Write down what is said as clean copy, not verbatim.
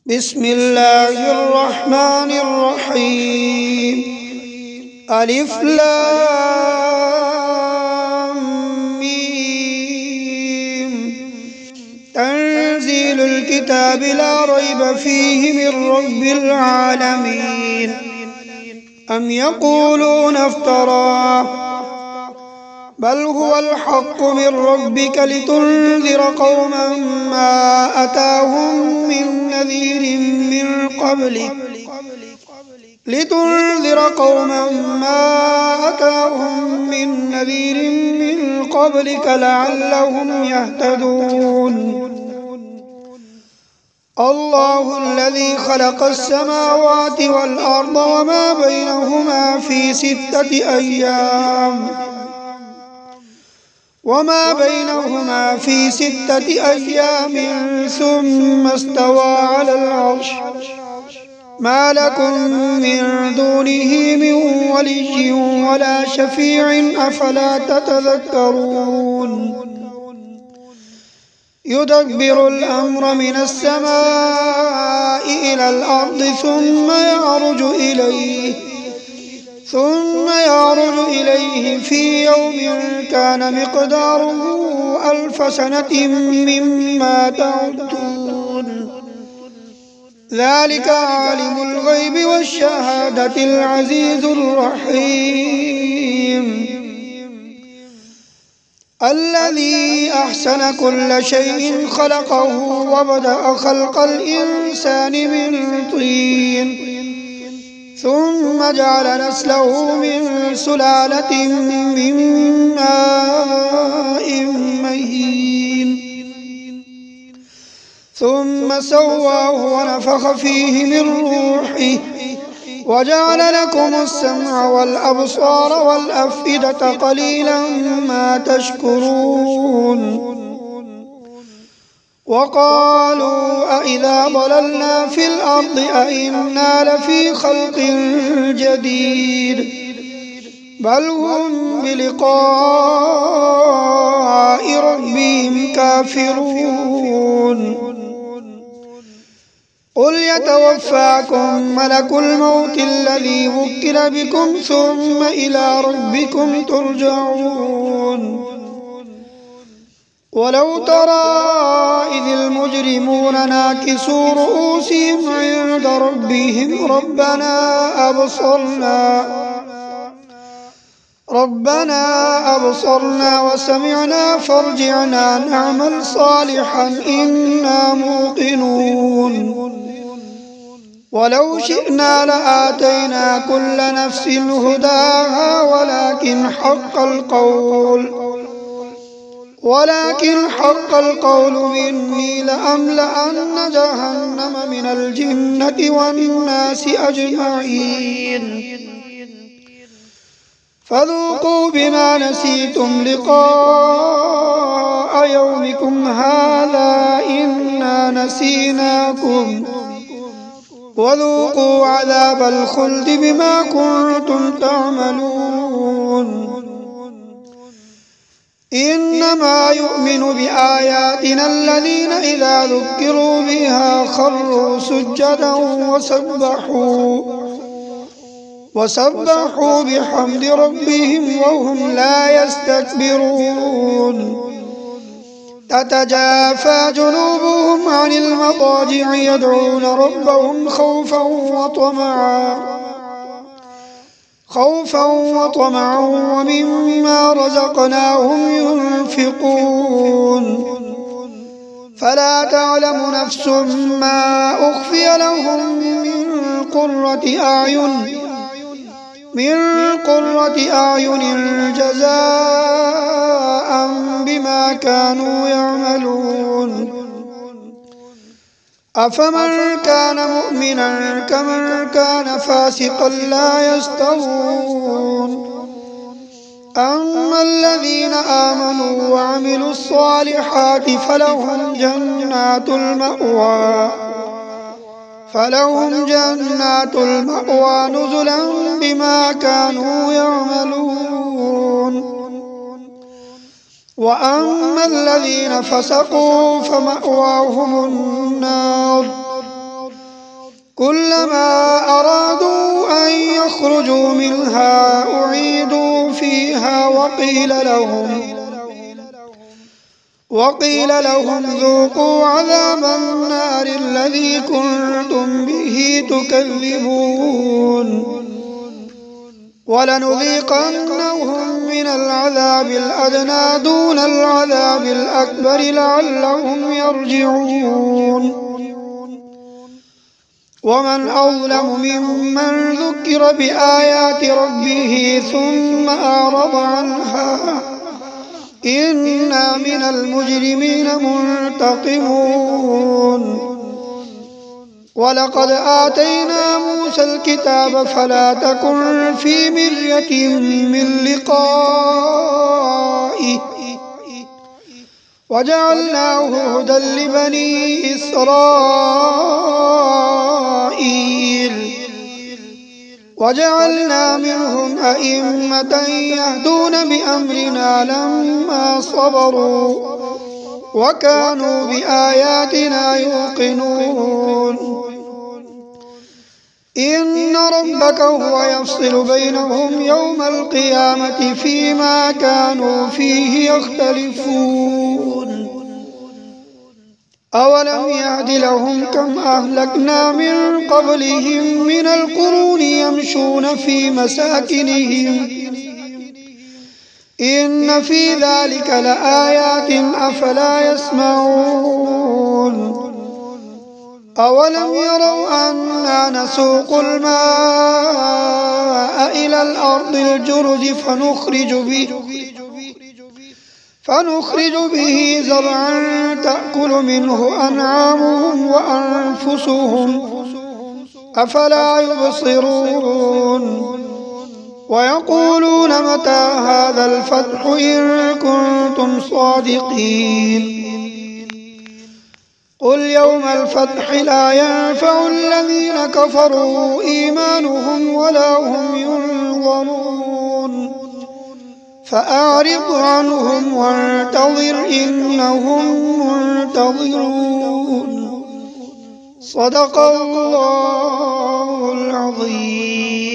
بسم الله الرحمن الرحيم. ألف لام ميم. تنزيل الكتاب لا ريب فيه من رب العالمين. أم يقولون افتراه بل هو الحق من ربك لتنذر قوما ما أتاهم من نذير من قبلك لعلهم يهتدون. الله الذي خلق السماوات والأرض وما بينهما في 6 أيام ثم استوى على العرش. ما لكم من دونه من ولي ولا شفيع أفلا تتذكرون. يدبر الأمر من السماء إلى الأرض ثم يعرج إليه في يوم كان مقداره 1000 سنة مما تعدون. ذلك عالم الغيب والشهادة العزيز الرحيم. الذي أحسن كل شيء خلقه وبدأ خلق الإنسان من طين ثم جعل نسله من سلالة من ماء مهين ثم سواه ونفخ فيه من روحه وجعل لكم السمع والأبصار والأفئدة قليلا ما تشكرون. وقالوا أإذا ضللنا في الأرض أإنا لفي خلق جديد بل هم بلقاء ربهم كافرون. قل يتوفاكم ملك الموت الذي وكل بكم ثم إلى ربكم ترجعون. ولو ترى إذ المجرمون ناكسوا رؤوسهم عند ربهم ربنا أبصرنا وسمعنا فارجعنا نعمل صالحا إنا موقنون. ولو شئنا لآتينا كل نفس هداها ولكن حق القول مني لأملأن جهنم من الجنة والناس أجمعين. فذوقوا بما نسيتم لقاء يومكم هذا إنا نسيناكم وذوقوا عذاب الخلد بما كنتم تعملون. إنما يؤمن بآياتنا الذين إذا ذكروا بها خروا سجدا وسبحوا بحمد ربهم وهم لا يستكبرون. تتجافى جنوبهم عن المضاجع يدعون ربهم خوفا وطمعا ومما رزقناهم ينفقون. فلا تعلم نفس ما أخفي لهم من قرة أعين جزاء بما كانوا يعملون. أفمن كان مؤمنا كمن كان فاسقا لا يستوون. أما الذين آمنوا وعملوا الصالحات فلهم جنات المأوى نزلا بما كانوا يعملون. وأما الذين فسقوا فمأواهم النار كلما أرادوا أن يخرجوا منها أعيدوا فيها وقيل لهم ذوقوا عذاب النار الذي كنتم به تكذبون ولنذيقنهم من العذاب الأدنى دون العذاب الأكبر لعلهم يرجعون ومن أظلم ممن ذكر بآيات ربه ثم أعرض عنها إنا من المجرمين منتقمون ولقد آتينا موسى الكتاب فلا تكن في مرية من لقائه وجعلناه هدى لبني إسرائيل وجعلنا منهم أئمة يهدون بأمرنا لما صبروا وكانوا بآياتنا يوقنون إن ربك هو يفصل بينهم يوم القيامة فيما كانوا فيه يختلفون أولم يهد لهم كم أهلكنا من قبلهم من القرون يمشون في مساكنهم إن في ذلك لآيات أفلا يسمعون أولم يروا أنا نسوق الماء إلى الأرض الجرز فنخرج به زرعا تأكل منه أنعامهم وأنفسهم أفلا يبصرون ويقولون متى هذا الفتح إن كنتم صادقين قل يوم الفتح لا ينفع الذين كفروا إيمانهم ولا هم ينظرون فأعرض عنهم وانتظر إنهم منتظرون صدق الله العظيم.